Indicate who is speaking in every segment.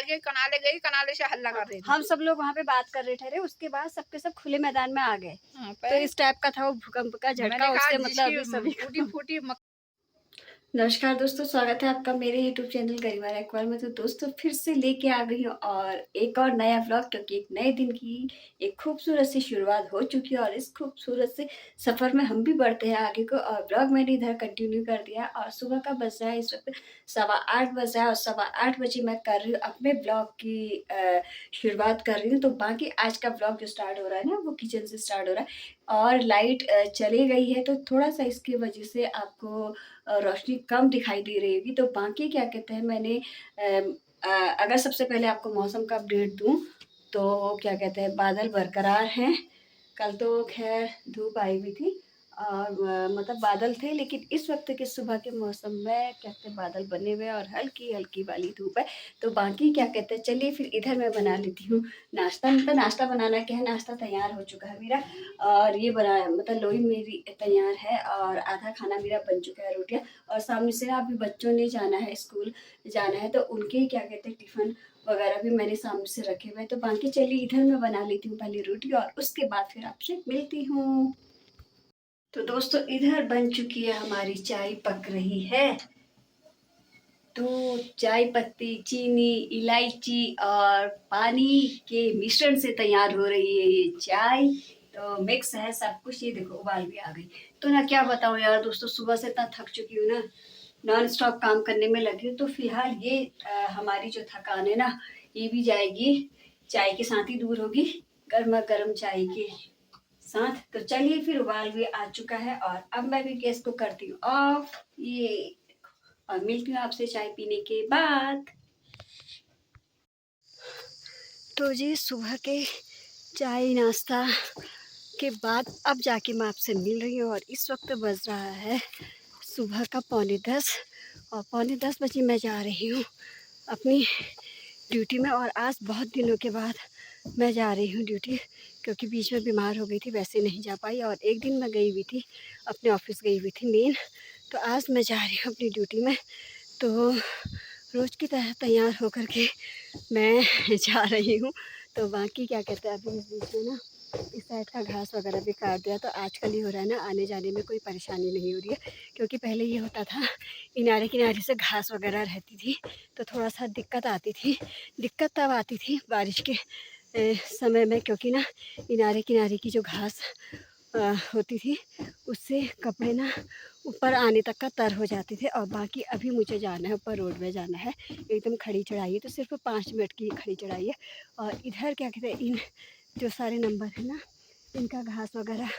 Speaker 1: आगे कनाले गई, कनाले से हल्ला कर रही थी।
Speaker 2: हम सब लोग वहाँ पे बात कर रहे ठहरे, उसके बाद सबके सब खुले मैदान में आ गए।
Speaker 1: हाँ,
Speaker 2: तो इस टाइप का था वो भूकंप का
Speaker 1: मैंने
Speaker 2: झटका,
Speaker 1: कहा
Speaker 2: उससे मतलब
Speaker 1: जिसकी
Speaker 2: अभी सभी
Speaker 1: टूटी फूटी
Speaker 2: नमस्कार दोस्तों, स्वागत है आपका मेरे YouTube चैनल गरिमा एक्वार में। तो दोस्तों फिर से लेके आ गई हूँ और एक और नया व्लॉग, क्योंकि एक नए दिन की एक खूबसूरत सी शुरुआत हो चुकी है और इस खूबसूरत से सफ़र में हम भी बढ़ते हैं आगे को। और व्लॉग मैंने इधर कंटिन्यू कर दिया और सुबह का बज रहा है इस वक्त 8:15 बज रहा है और 8:15 बजे मैं कर रही हूँ अपने व्लॉग की शुरुआत कर रही हूँ। तो बाकी आज का व्लॉग जो स्टार्ट हो रहा है ना, वो किचन से स्टार्ट हो रहा है और लाइट चली गई है, तो थोड़ा सा इसकी वजह से आपको रोशनी कम दिखाई दे रही होगी। तो बाकी क्या कहते हैं, मैंने अगर सबसे पहले आपको मौसम का अपडेट दूँ तो क्या कहते हैं, बादल बरकरार हैं। कल तो खैर धूप आई हुई थी और मतलब बादल थे, लेकिन इस वक्त के सुबह के मौसम में क्या कहते हैं, बादल बने हुए और हल्की हल्की वाली धूप है। तो बाकी क्या कहते हैं, चलिए फिर इधर मैं बना लेती हूँ नाश्ता। मतलब नाश्ता बनाना क्या है, नाश्ता तैयार हो चुका है मेरा और ये बना मतलब लोई मेरी तैयार है और आधा खाना मेरा बन चुका है, रोटियाँ। और सामने से ना अभी बच्चों ने जाना है, स्कूल जाना है, तो उनके क्या कहते हैं टिफ़िन वगैरह भी मैंने सामने से रखे हुए हैं। तो बाकी चलिए इधर मैं बना लेती हूँ पहले रोटी और उसके बाद फिर आपसे मिलती हूँ। तो दोस्तों इधर बन चुकी है हमारी चाय, पक रही है। तो चाय पत्ती, चीनी, इलायची और पानी के मिश्रण से तैयार हो रही है ये चाय। तो मिक्स है सब कुछ। ये देखो उबाल भी आ गई। तो ना क्या बताऊँ यार दोस्तों, सुबह से इतना थक चुकी हूँ ना, नॉन स्टॉप काम करने में लगी हूँ। तो फिलहाल ये हमारी जो थकान है ना, ये भी जाएगी, चाय के साथ ही दूर होगी, गर्मा गर्म चाय के साथ। तो चलिए फिर उबाल भी आ चुका है और अब मैं भी गैस को करती हूँ ऑफ। ये और मिलती हूँ आपसे चाय पीने के बाद। तो जी सुबह के चाय नाश्ता के बाद अब जाके मैं आपसे मिल रही हूँ और इस वक्त बज रहा है सुबह का 9:45 और 9:45 बजे मैं जा रही हूँ अपनी ड्यूटी में। और आज बहुत दिनों के बाद मैं जा रही हूँ ड्यूटी, क्योंकि बीच में बीमार हो गई थी, वैसे नहीं जा पाई। और एक दिन मैं गई हुई थी, अपने ऑफिस गई हुई थी मेन। तो आज मैं जा रही हूँ अपनी ड्यूटी में। तो रोज़ की तरह तैयार होकर के मैं जा रही हूँ। तो बाकी क्या कहते हैं, अभी इस बीच में ना इस साइड का घास वगैरह भी काट दिया। तो आजकल ये हो रहा है ना, आने जाने में कोई परेशानी नहीं हो रही है, क्योंकि पहले ये होता था किनारे किनारे से घास वगैरह रहती थी तो थोड़ा सा दिक्कत आती थी। दिक्कत तब आती थी बारिश के समय में, क्योंकि ना किनारे किनारे की जो घास होती थी उससे कपड़े ना ऊपर आने तक का तर हो जाते थे। और बाकी अभी मुझे जाना है ऊपर, रोड में जाना है, एकदम खड़ी चढ़ाई है, तो सिर्फ 5 मिनट की खड़ी चढ़ाई है। और इधर क्या कहते हैं, इन जो सारे नंबर है ना, इनका घास वगैरह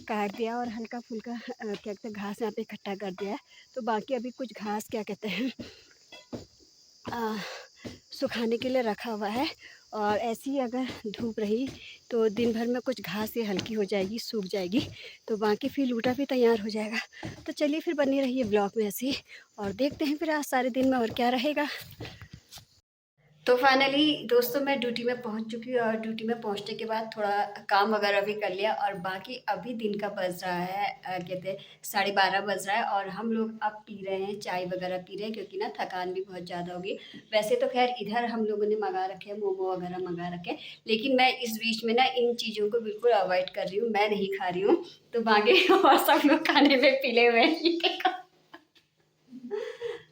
Speaker 2: काट दिया और हल्का फुल्का क्या कहते हैं घास यहाँ पे इकट्ठा कर दिया है। तो बाकी अभी कुछ घास क्या कहते हैं सुखाने के लिए रखा हुआ है। और ऐसी ही अगर धूप रही तो दिन भर में कुछ घास ये हल्की हो जाएगी, सूख जाएगी, तो बाकी फिर लूटा भी तैयार हो जाएगा। तो चलिए फिर बनी रहिए ब्लॉग में ऐसे ही और देखते हैं फिर आज सारे दिन में और क्या रहेगा। तो फाइनली दोस्तों मैं ड्यूटी में पहुंच चुकी हूँ और ड्यूटी में पहुंचने के बाद थोड़ा काम वगैरह भी कर लिया। और बाकी अभी दिन का बज रहा है कहते हैं 12:30 बज रहा है और हम लोग अब पी रहे हैं, चाय वगैरह पी रहे हैं, क्योंकि ना थकान भी बहुत ज़्यादा होगी। वैसे तो खैर इधर हम लोगों ने मंगा रखे हैं, मोमो वगैरह मंगा रखे हैं, लेकिन मैं इस बीच में ना इन चीज़ों को बिल्कुल अवॉइड कर रही हूँ, मैं नहीं खा रही हूँ। तो बाकी और सब लोग खाने में पीले हुए हैं।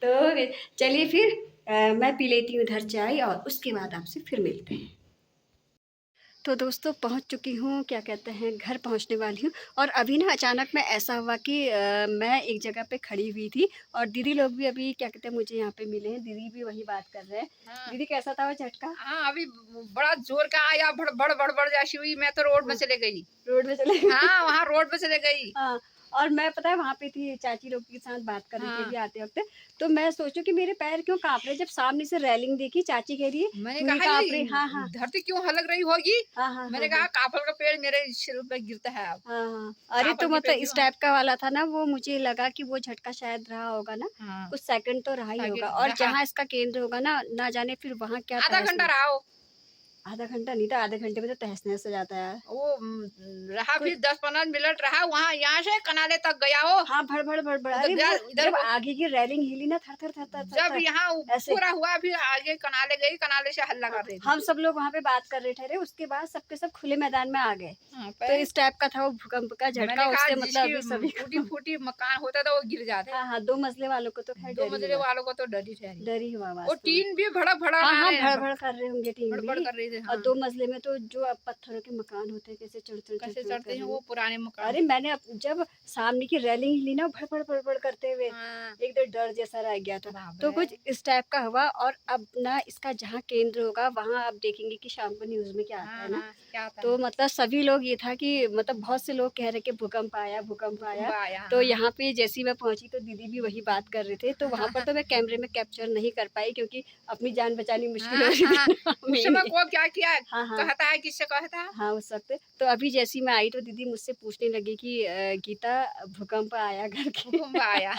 Speaker 2: तो चलिए फिर मैं पी लेती हूँ इधर चाय और उसके बाद आपसे फिर मिलते हैं। तो दोस्तों पहुँच चुकी हूँ, क्या कहते हैं घर पहुँचने वाली हूँ। और अभी ना अचानक में ऐसा हुआ कि मैं एक जगह पे खड़ी हुई थी और दीदी लोग भी अभी क्या कहते हैं मुझे यहाँ पे मिले हैं, दीदी भी वही बात कर रहे हैं।
Speaker 1: हाँ।
Speaker 2: दीदी कैसा था वो झटका?
Speaker 1: हाँ, अभी बड़ा जोर का आया, बड़ बड़ बड़ बड़ जैसी हुई, मैं तो रोड में
Speaker 2: हाँ,
Speaker 1: चले गई।
Speaker 2: रोड में चले
Speaker 1: हाँ, वहाँ रोड पे चले गई।
Speaker 2: हाँ, और मैं पता है वहाँ पे थी, चाची लोग के साथ बात कर रही थी
Speaker 1: हाँ,
Speaker 2: अभी आते वक्त। तो मैं सोचूं कि मेरे पैर क्यों काँप रहे, जब सामने से रेलिंग देखी, चाची कह रही है
Speaker 1: मैंने
Speaker 2: क्यों ही
Speaker 1: कहा
Speaker 2: काँप
Speaker 1: ये
Speaker 2: रही। हाँ हाँ
Speaker 1: धरती क्यों हलक रही होगी।
Speaker 2: हाँ हाँ हाँ
Speaker 1: मैंने
Speaker 2: हाँ
Speaker 1: कहा काफल का पेड़ मेरे सिर पे गिरता है अब।
Speaker 2: हाँ हाँ। अरे
Speaker 1: काफल
Speaker 2: तो
Speaker 1: के पेड़
Speaker 2: मतलब
Speaker 1: क्यों?
Speaker 2: इस
Speaker 1: हाँ,
Speaker 2: टाइप का वाला था ना वो, मुझे लगा कि वो झटका शायद रहा होगा ना,
Speaker 1: हाँ,
Speaker 2: कुछ सेकंड तो रहा ही होगा।
Speaker 1: साइकिल
Speaker 2: और
Speaker 1: रहा।
Speaker 2: जहाँ इसका केंद्र होगा ना, ना जाने फिर वहाँ क्या
Speaker 1: आधा
Speaker 2: तहस
Speaker 1: घंटा
Speaker 2: नहस।
Speaker 1: रहा हो।
Speaker 2: आधा घंटा नहीं था, आधे घंटे में तो तहस-नहस हो जाता है यार।
Speaker 1: वो रहा
Speaker 2: कोई
Speaker 1: फिर 10-15 मिनट रहा वहाँ, यहाँ से कनाले तक गया हो।
Speaker 2: हाँ, भड़-भड़, भड़-भड़ अरे वो
Speaker 1: इधर इधर
Speaker 2: जब आगे की रेलिंग हिली ना थर-थर, थर-थर,
Speaker 1: जब
Speaker 2: थर-थर
Speaker 1: यहाँ
Speaker 2: ऐसे
Speaker 1: पूरा हुआ फिर आगे कनाले गई, कनाले से हल्ला
Speaker 2: हाँ,
Speaker 1: कर रही थी।
Speaker 2: हम सब लोग वहाँ पे बात कर रहे ठहरे, उसके बाद सबके सब खुले मैदान में आ गए।
Speaker 1: हाँ,
Speaker 2: तो इस टाइप का था वो भूकंप का
Speaker 1: मैंने
Speaker 2: झटका,
Speaker 1: कहा
Speaker 2: उससे मतलब
Speaker 1: जिसकी
Speaker 2: अभी सभी को
Speaker 1: टूटी-फूटी मकान होता था वो गिर जाते।
Speaker 2: हाँ, हाँ, 2 मंजिले वालों को तो खैर
Speaker 1: 2
Speaker 2: डर ही
Speaker 1: मंजिले
Speaker 2: हुआ।
Speaker 1: वालों को तो डर ही ठहरी।
Speaker 2: डर ही हुआ
Speaker 1: वो
Speaker 2: वास्तव में।
Speaker 1: टीन भी भड़क-भड़क
Speaker 2: हाँ,
Speaker 1: आ
Speaker 2: हाँ,
Speaker 1: रहे हैं,
Speaker 2: भड़-भड़ कर रहे होंगे टीम
Speaker 1: भड़-भड़
Speaker 2: भी।
Speaker 1: कर रही थी।
Speaker 2: और
Speaker 1: हाँ,
Speaker 2: 2 मंजिले में तो जो अब पत्थरों के मकान होते हैं कैसे चढ़-चढ़
Speaker 1: कैसे
Speaker 2: चढ़-चढ़
Speaker 1: चढ़ते
Speaker 2: कर
Speaker 1: हैं
Speaker 2: रहे
Speaker 1: वो
Speaker 2: हैं।
Speaker 1: पुराने मकान।
Speaker 2: अरे मैंने जब सामने की रेलिंग हिली ना भड़-भड़, भड़-भड़ करते हुए,
Speaker 1: हाँ,
Speaker 2: एकदम डर जैसा रह गया था।
Speaker 1: बाप
Speaker 2: तो
Speaker 1: रे!
Speaker 2: कुछ इस टाइप का हुआ और अब ना इसका जहाँ केंद्र होगा वहाँ आप देखेंगे कि शाम को न्यूज़ में क्या आता
Speaker 1: हाँ,
Speaker 2: है ना,
Speaker 1: हाँ, क्या आता
Speaker 2: तो
Speaker 1: है?
Speaker 2: मतलब सभी लोग ये था कि मतलब बहुत से लोग कह रहे कि भूकंप आया, भूकंप
Speaker 1: भूकंप
Speaker 2: आया।
Speaker 1: आया।
Speaker 2: तो
Speaker 1: हाँ।
Speaker 2: यहाँ पे जैसे ही मैं पहुँची तो दीदी भी वही बात कर रहे थे। तो वहाँ पर तो मैं कैमरे में कैप्चर नहीं कर पाई क्योंकि अपनी जान बचानी मुश्किल हो
Speaker 1: हाँ,
Speaker 2: रही
Speaker 1: हाँ,
Speaker 2: थी ना
Speaker 1: उस समय
Speaker 2: मेरी।
Speaker 1: को क्या किया?
Speaker 2: हाँ, हाँ।
Speaker 1: कहता है, किससे कहता है?
Speaker 2: हाँ, उस वक़्त तो अभी जैसे ही मैं आई तो दीदी मुझसे पूछने लगी कि गीता भूकंप आया घर के
Speaker 1: भूकंप आया।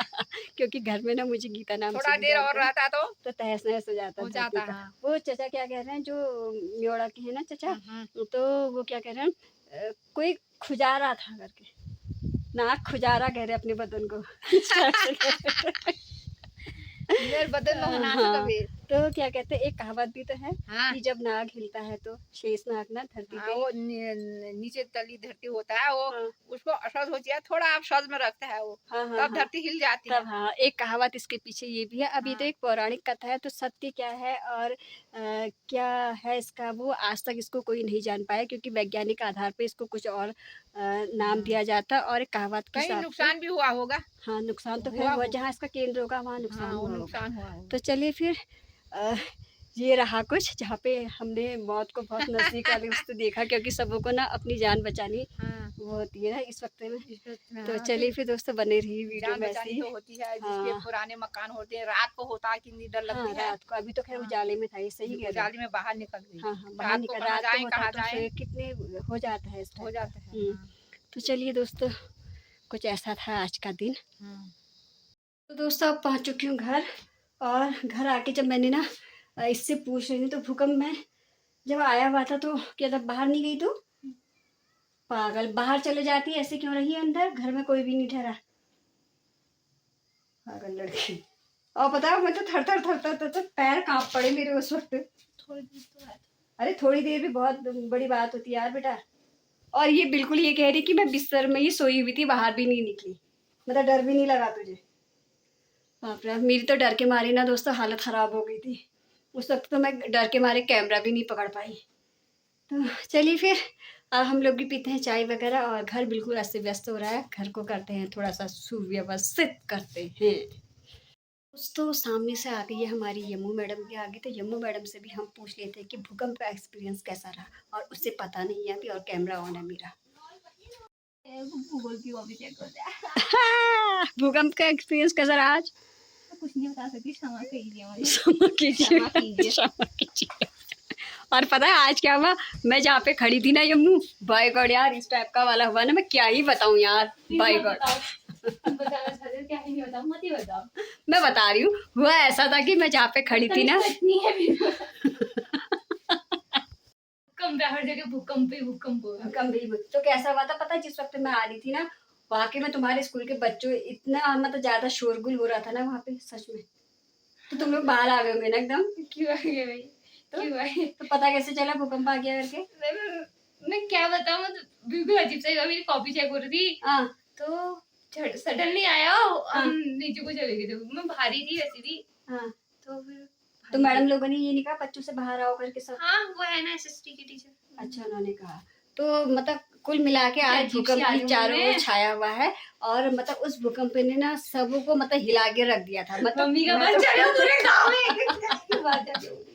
Speaker 2: क्योंकि घर में ना मुझे गीता नाम से
Speaker 1: थोड़ा
Speaker 2: भी
Speaker 1: देर और
Speaker 2: जानते हैं,
Speaker 1: रहता
Speaker 2: तो तहस-नहस हो जाता
Speaker 1: हो
Speaker 2: धरती
Speaker 1: जाता।
Speaker 2: का।
Speaker 1: हाँ।
Speaker 2: वो चाचा क्या कह रहे हैं जो म्योड़ा के हैं ना चाचा,
Speaker 1: हुँ, हुँ।
Speaker 2: तो वो क्या कह रहे हैं कोई खुजा रहा था करके, नाक खुजा रहा कह रहे अपने बदन को इस टाइप से कह रहे थे।
Speaker 1: मेरे बदन में होना से
Speaker 2: हाँ,
Speaker 1: कभी।
Speaker 2: तो क्या कहते हैं एक कहावत भी तो है
Speaker 1: हाँ,
Speaker 2: कि जब नाग हिलता है तो शेष नाग ना धरती
Speaker 1: हाँ,
Speaker 2: पे
Speaker 1: वो नीचे तली धरती होता है वो,
Speaker 2: हाँ,
Speaker 1: उसको असर होती है, थोड़ा आप सज में रखता है वो,
Speaker 2: हाँ, हाँ,
Speaker 1: तब
Speaker 2: हाँ।
Speaker 1: धरती हिल जाती है।
Speaker 2: तब हाँ, एक कहावत इसके पीछे ये भी है। अब ये तो
Speaker 1: हाँ,
Speaker 2: एक पौराणिक कथा है, तो सत्य क्या है और क्या है इसका वो आज तक इसको कोई नहीं जान पाया क्योंकि वैज्ञानिक आधार पे इसको कुछ और नाम
Speaker 1: हाँ।
Speaker 2: दिया जाता है और एक कहावत के
Speaker 1: कहीं
Speaker 2: हिसाब से
Speaker 1: नुकसान भी हुआ होगा।
Speaker 2: हाँ, नुकसान तो खैर
Speaker 1: हुआ
Speaker 2: हुआ
Speaker 1: हो
Speaker 2: जहाँ इसका केंद्र होगा वहाँ
Speaker 1: हाँ,
Speaker 2: नुकसान
Speaker 1: वो
Speaker 2: हुआ होगा।
Speaker 1: नुकसान हुआ
Speaker 2: तो
Speaker 1: होगा।
Speaker 2: चलिए फिर अ, ये रहा कुछ जहाँ पे हमने मौत को बहुत नज़दीक वाले उससे देखा क्योंकि सबों को ना अपनी जान बचानी
Speaker 1: हाँ,
Speaker 2: वो होती है ना इस वक़्त में।
Speaker 1: इस वक़्त में
Speaker 2: तो
Speaker 1: हाँ,
Speaker 2: चलिए
Speaker 1: फिर
Speaker 2: फिर दोस्तों बने रहिए वीडियो
Speaker 1: जान
Speaker 2: में ऐसे
Speaker 1: बचानी
Speaker 2: ही।
Speaker 1: तो होती है, जिसके
Speaker 2: हाँ।
Speaker 1: पुराने मकान होते हैं, रात को होता है कितनी डर
Speaker 2: हाँ,
Speaker 1: लगती है।
Speaker 2: रात को अभी तो ख़ैर
Speaker 1: हाँ,
Speaker 2: उजाले में था, ये सही कह रहे हो।
Speaker 1: उजाले में बाहर निकल गई।
Speaker 2: हाँ, हाँ, बाहर
Speaker 1: रात को
Speaker 2: निकल
Speaker 1: कहाँ
Speaker 2: रात को
Speaker 1: जाएँ,
Speaker 2: होता
Speaker 1: कहाँ
Speaker 2: तो
Speaker 1: जाएँ?
Speaker 2: फिर कितने हो जाता है इस
Speaker 1: हो
Speaker 2: टाइप का।
Speaker 1: जाता है। हाँ,
Speaker 2: तो चलिए दोस्तों कुछ ऐसा था आज का दिन।
Speaker 1: हाँ।
Speaker 2: तो दोस्तों अब पहुँच चुकी हूँ घर और घर आके जब मैंने ना इससे पूछ रही थी तो भूकंप में जब आया हुआ था तो क्या तब बाहर नहीं गई तू? पागल बाहर चले जाती ऐसे क्यों रही है अंदर? घर में कोई भी नहीं ठहरा। पागल लड़की। और पता है मैं तो थर-थर, थर-थर, थर-थर पैर काँप पड़े मेरे उस वक़्त।
Speaker 1: थोड़ी देर तो है।
Speaker 2: अरे थोड़ी देर भी बहुत बड़ी बात होती है यार बेटा। और ये बिल्कुल ये कह रही कि मैं बिस्तर में ही सोई हुई थी, बाहर भी नहीं निकली। मतलब डर भी नहीं लगा तुझे? बाप रे! मेरी तो डर के मारे ना दोस्तों हालत ख़राब हो गई थी। उस वक़्त तो मैं डर के मारे कैमरा भी नहीं पकड़ पाई। तो चलिए फिर अब हम लोग भी पीते हैं चाय वग़ैरह और घर बिल्कुल अस्त-व्यस्त हो रहा है। घर को करते हैं थोड़ा-सा सुव्यवस्थित करते हैं। दोस्तों सामने से आ गई है हमारी यम्मू मैडम भी आ गई, तो यम्मू मैडम से भी हम पूछ लेते हैं कि भूकंप का एक्सपीरियंस कैसा रहा और उससे पता नहीं है अभी और कैमरा ऑन है मेरा।
Speaker 1: गूगल की वो भी चेक होता है।
Speaker 2: भूकंप का एक्सपीरियंस कैसा रहा आज?
Speaker 1: कुछ नहीं बता सकती, क्षमा कीजिए मुझे।
Speaker 2: क्षमा कीजिए
Speaker 1: क्षमा कीजिए।
Speaker 2: क्षमा कीजिए। और पता है आज क्या हुआ? मैं जहाँ पे खड़ी थी ना यम्मू, बाय गॉड यार इस टाइप का वाला हुआ ना मैं क्या ही बताऊँ यार, बाय गॉड।
Speaker 1: बताना चाहते हो क्या है, नहीं बताओ, मत ही बताओ।
Speaker 2: मैं बता रही हूँ हुआ ऐसा था कि मैं जहाँ पे खड़ी थी ना
Speaker 1: भूकंप है, हर जगह भूकंप ही भूकंप हो रहा है।
Speaker 2: गंभीर तो कैसा हुआ था पता है जिस वक्त मैं आ रही थी ना वाकई में तुम्हारे स्कूल के बच्चों इतना मतलब ज्यादा शोरगुल हो रहा था ना वहाँ पे सच में तो तुम लोग बाहर आ गए होंगे ना एकदम।
Speaker 1: क्यों आ गए भाई? क्यों आए?
Speaker 2: तो पता कैसे चला भूकंप आ गया करके?
Speaker 1: मैं क्या बताऊं, मतलब बिल्कुल अजीब सा ही हुआ। मेरी कॉपी चेक हो रही थी
Speaker 2: हाँ
Speaker 1: तो सडनली आया,
Speaker 2: हाँ।
Speaker 1: हम नीचे को चले गए थे। मैं भारी थी वैसे भी,
Speaker 2: हाँ
Speaker 1: तो फिर
Speaker 2: तो मैडम लोगों ने ये नहीं कहा बच्चों से बाहर आओ करके सब?
Speaker 1: हाँ, वो है ना एसएसटी की टीचर।
Speaker 2: अच्छा उन्होंने कहा तो मतलब कुल मिला के आज
Speaker 1: अजीब सी
Speaker 2: भूकंप
Speaker 1: आ
Speaker 2: की
Speaker 1: गई
Speaker 2: चारों ओर
Speaker 1: उन्होंने।
Speaker 2: छाया हुआ है और मतलब उस भूकंप ने ना सबों को मतलब हिला के रख दिया था। मतलब
Speaker 1: मम्मी का
Speaker 2: मैं
Speaker 1: मन
Speaker 2: तो-
Speaker 1: चले पूरे गांव में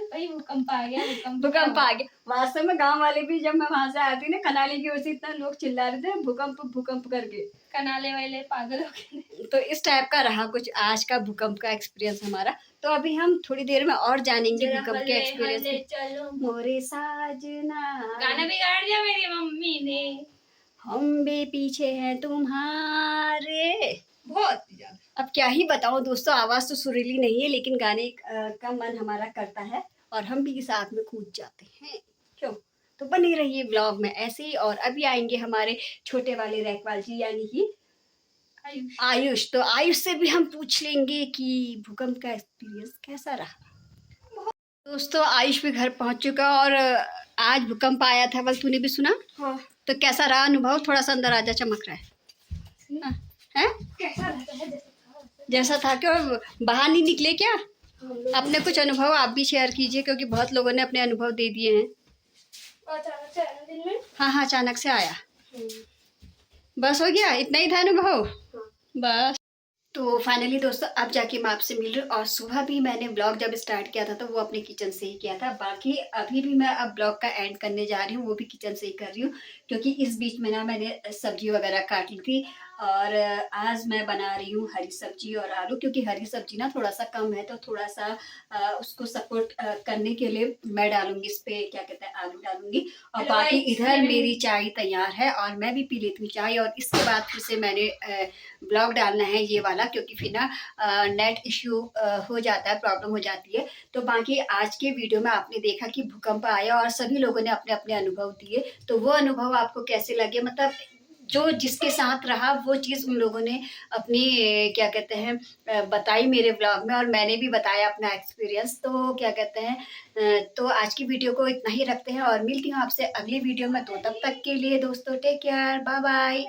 Speaker 1: भाई भूकंप आ गया,
Speaker 2: भूकंप आ गया। वास्तव में गांव वाले भी जब मैं वहां से आती ना कनाली की ओर से इतना लोग चिल्ला रहे थे भूकंप भूकंप करके,
Speaker 1: कनाले वाले पागल हो गए।
Speaker 2: तो इस टाइप का रहा कुछ आज का भूकंप का एक्सपीरियंस हमारा। तो अभी हम थोड़ी देर में और जानेंगे भूकंप के एक्सपीरियंस।
Speaker 1: चलो
Speaker 2: मोरे साजना
Speaker 1: गाना बिगाड़ दिया मेरी मम्मी ने,
Speaker 2: हम भी पीछे हैं तुम्हारे।
Speaker 1: बहुत ज्यादा।
Speaker 2: अब क्या ही बताऊं दोस्तों आवाज तो सुरीली नहीं है लेकिन गाने का मन हमारा करता है और हम भी साथ में कूद जाते हैं। क्यों? तो बनी रहिए ब्लॉग में ऐसे ही। और अभी आएंगे हमारे छोटे वाले रैकवाल जी यानी कि आयुष। तो आयुष से भी हम पूछ लेंगे कि भूकंप का एक्सपीरियंस कैसा रहा। दोस्तों आयुष भी घर पहुंच चुका और आज भूकंप आया था, बल तूने भी सुना? हाँ। तो कैसा रहा अनुभव? थोड़ा सा अंदर आजा, चमक रहा है। हाँ। है कैसा रहता है? जैसा था क्यों बाहर नहीं निकले क्या? अपने कुछ अनुभव आप भी शेयर कीजिए, क्योंकि बहुत लोगों ने अपने अनुभव दे दिए हैं। अचानक से आया दिन में? हाँ, अचानक से आया। बस हो गया, इतना ही था अनुभव? हाँ। बस। तो फाइनली दोस्तों अब जाके मैं आपसे मिल रही हूँ। और सुबह भी मैंने ब्लॉग जब स्टार्ट किया था तो वो अपने किचन से ही किया था। बाकी अभी भी मैं अब ब्लॉग का एंड करने जा रही हूँ, वो भी किचन से ही कर रही हूँ, क्योंकि इस बीच में ना मैंने सब्जी वगैरह काट ली थी। और आज मैं बना रही हूँ हरी सब्जी और आलू, क्योंकि हरी सब्जी ना थोड़ा सा कम है, तो थोड़ा सा उसको सपोर्ट करने के लिए मैं डालूंगी इस पे, क्या कहते हैं, आलू डालूंगी। और बाकी इधर मेरी चाय तैयार है और मैं भी पी लेती हूँ चाय। और इसके बाद फिर से मैंने ब्लॉग डालना है ये वाला, क्योंकि फिर ना नेट इश्यू हो जाता है, प्रॉब्लम हो जाती है। तो बाकी आज के वीडियो में आपने देखा कि भूकंप आया और सभी लोगों ने अपने अपने अनुभव दिए। तो वो अनुभव आपको कैसे लगे, मतलब जो जिसके साथ रहा वो चीज़ उन लोगों ने अपनी क्या कहते हैं बताई मेरे ब्लॉग में, और मैंने भी बताया अपना एक्सपीरियंस। तो क्या कहते हैं तो आज की वीडियो को इतना ही रखते हैं और मिलती हूँ आपसे अगली वीडियो में। तो तब तक के लिए दोस्तों टेक केयर, बाय बाय।